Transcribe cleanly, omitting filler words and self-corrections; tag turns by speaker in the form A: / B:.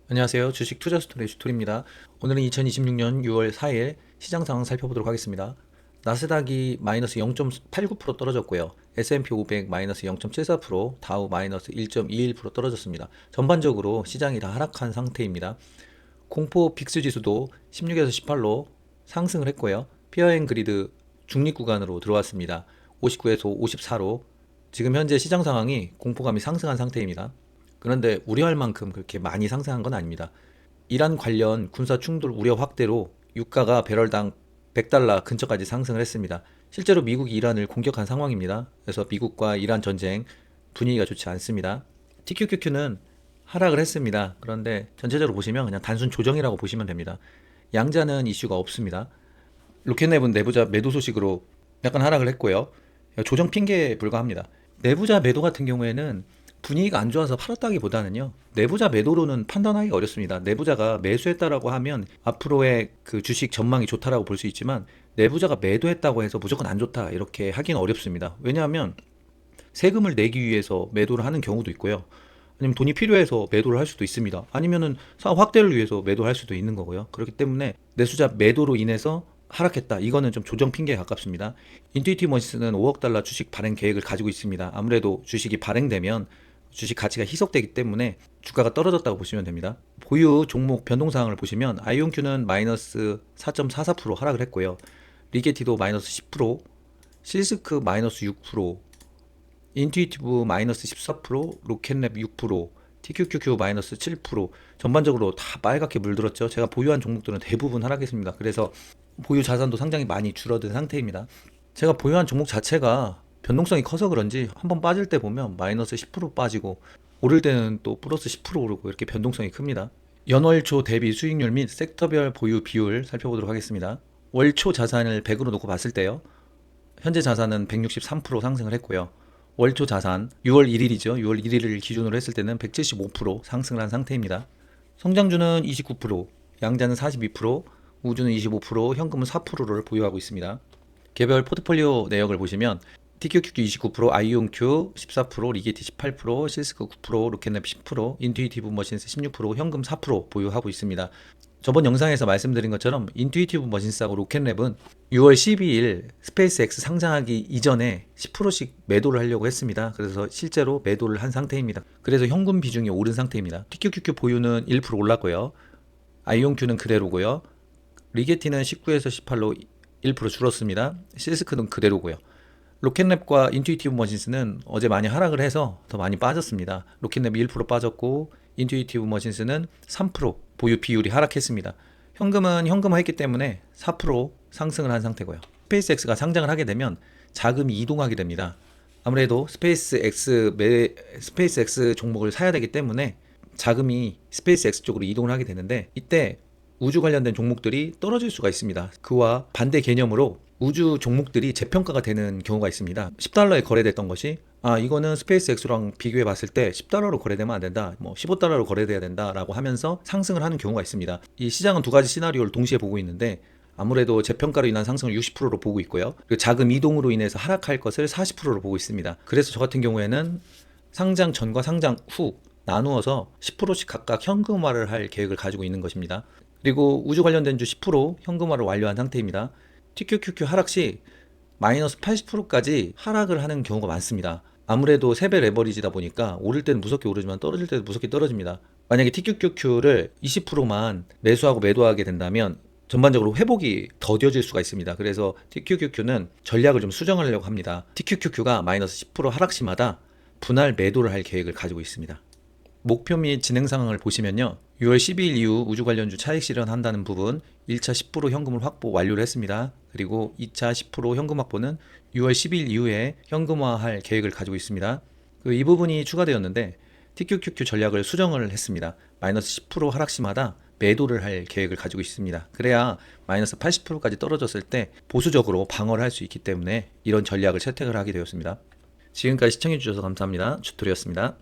A: 안녕하세요. 주식 투자 스토리 주툴입니다. 오늘은 2026년 6월 4일 시장 상황 살펴보도록 하겠습니다. 나스닥이 마이너스 0.89% 떨어졌고요. S&P 500 마이너스 0.74%, 다우 마이너스 1.21% 떨어졌습니다. 전반적으로 시장이 다 하락한 상태입니다. 공포 빅스 지수도 16에서 18로 상승을 했고요. 피어 앤 그리드 중립 구간으로 들어왔습니다. 59에서 54로 지금 현재 시장 상황이 공포감이 상승한 상태입니다. 그런데 우려할 만큼 그렇게 많이 상승한 건 아닙니다. 이란 관련 군사 충돌 우려 확대로 유가가 배럴당 100달러 근처까지 상승을 했습니다. 실제로 미국이 이란을 공격한 상황입니다. 그래서 미국과 이란 전쟁 분위기가 좋지 않습니다. TQQQ는 하락을 했습니다. 그런데 전체적으로 보시면 그냥 단순 조정이라고 보시면 됩니다. 양자는 이슈가 없습니다. 로켓neb은 내부자 매도 소식으로 약간 하락을 했고요. 조정 핑계에 불과합니다. 내부자 매도 같은 경우에는 분위기가 안 좋아서 팔았다기보다는요, 내부자 매도로는 판단하기 어렵습니다. 내부자가 매수했다라고 하면 앞으로의 그 주식 전망이 좋다라고 볼 수 있지만, 내부자가 매도했다고 해서 무조건 안 좋다 이렇게 하기는 어렵습니다. 왜냐하면 세금을 내기 위해서 매도를 하는 경우도 있고요. 아니면 돈이 필요해서 매도를 할 수도 있습니다. 아니면은 사업 확대를 위해서 매도할 수도 있는 거고요. 그렇기 때문에 내수자 매도로 인해서 하락했다. 이거는 좀 조정 핑계에 가깝습니다. 인투이티브 머신스는 5억 달러 주식 발행 계획을 가지고 있습니다. 아무래도 주식이 발행되면 주식 가치가 희석되기 때문에 주가가 떨어졌다고 보시면 됩니다. 보유 종목 변동사항을 보시면 아이온큐는 마이너스 4.44% 하락을 했고요. 리게티도 마이너스 10%, 실스크 마이너스 6%, 인투이티브 마이너스 14%, 로켓랩 6%, TQQQ 마이너스 7%, 전반적으로 다 빨갛게 물들었죠. 제가 보유한 종목들은 대부분 하락했습니다. 그래서 보유 자산도 상당히 많이 줄어든 상태입니다. 제가 보유한 종목 자체가 변동성이 커서 그런지 한번 빠질 때 보면 마이너스 10% 빠지고, 오를 때는 또 플러스 10% 오르고, 이렇게 변동성이 큽니다. 연월초 대비 수익률 및 섹터별 보유 비율 살펴보도록 하겠습니다. 월초 자산을 100으로 놓고 봤을 때요, 현재 자산은 163% 상승을 했고요. 월초 자산 6월 1일이죠. 6월 1일을 기준으로 했을 때는 175% 상승을 한 상태입니다. 성장주는 29%, 양자는 42%, 우주는 25%, 현금은 4%를 보유하고 있습니다. 개별 포트폴리오 내역을 보시면 TQQQ 29%, 아이온큐 14%, 리게티 18%, 실스크 9%, 로켓랩 10%, 인투이티브 머신스 16%, 현금 4% 보유하고 있습니다. 저번 영상에서 말씀드린 것처럼 인투이티브 머신스하고 로켓랩은 6월 12일 스페이스X 상장하기 이전에 10%씩 매도를 하려고 했습니다. 그래서 실제로 매도를 한 상태입니다. 그래서 현금 비중이 오른 상태입니다. TQQQ 보유는 1% 올랐고요. 아이온큐는 그대로고요. 리게티는 19에서 18로 1% 줄었습니다. 실스크는 그대로고요. 로켓랩과 인투이티브 머신스는 어제 많이 하락을 해서 더 많이 빠졌습니다. 로켓랩이 1% 빠졌고 인투이티브 머신스는 3% 보유 비율이 하락했습니다. 현금은 현금화했기 때문에 4% 상승을 한 상태고요. 스페이스X가 상장을 하게 되면 자금이 이동하게 됩니다. 아무래도 스페이스X 종목을 사야 되기 때문에 자금이 스페이스X 쪽으로 이동을 하게 되는데, 이때 우주 관련된 종목들이 떨어질 수가 있습니다. 그와 반대 개념으로 우주 종목들이 재평가가 되는 경우가 있습니다. 10달러에 거래됐던 것이 이거는 스페이스X랑 비교해 봤을 때 10달러로 거래되면 안 된다, 15달러로 거래돼야 된다라고 하면서 상승을 하는 경우가 있습니다. 이 시장은 두 가지 시나리오를 동시에 보고 있는데, 아무래도 재평가로 인한 상승을 60%로 보고 있고요. 그리고 자금 이동으로 인해서 하락할 것을 40%로 보고 있습니다. 그래서 저 같은 경우에는 상장 전과 상장 후 나누어서 10%씩 각각 현금화를 할 계획을 가지고 있는 것입니다. 그리고 우주 관련된 주 10% 현금화를 완료한 상태입니다. TQQQ 하락 시 마이너스 80%까지 하락을 하는 경우가 많습니다. 아무래도 3배 레버리지다 보니까 오를 때는 무섭게 오르지만 떨어질 때도 무섭게 떨어집니다. 만약에 TQQQ를 20%만 매수하고 매도하게 된다면 전반적으로 회복이 더뎌질 수가 있습니다. 그래서 TQQQ는 전략을 좀 수정하려고 합니다. TQQQ가 마이너스 10% 하락 시마다 분할 매도를 할 계획을 가지고 있습니다. 목표 및 진행 상황을 보시면요, 6월 12일 이후 우주 관련주 차익 실현한다는 부분 1차 10% 현금을 확보 완료를 했습니다. 그리고 2차 10% 현금 확보는 6월 10일 이후에 현금화할 계획을 가지고 있습니다. 이 부분이 추가되었는데 TQQQ 전략을 수정을 했습니다. 마이너스 10% 하락 시마다 매도를 할 계획을 가지고 있습니다. 그래야 마이너스 80%까지 떨어졌을 때 보수적으로 방어를 할 수 있기 때문에 이런 전략을 채택을 하게 되었습니다. 지금까지 시청해주셔서 감사합니다. 주토리였습니다.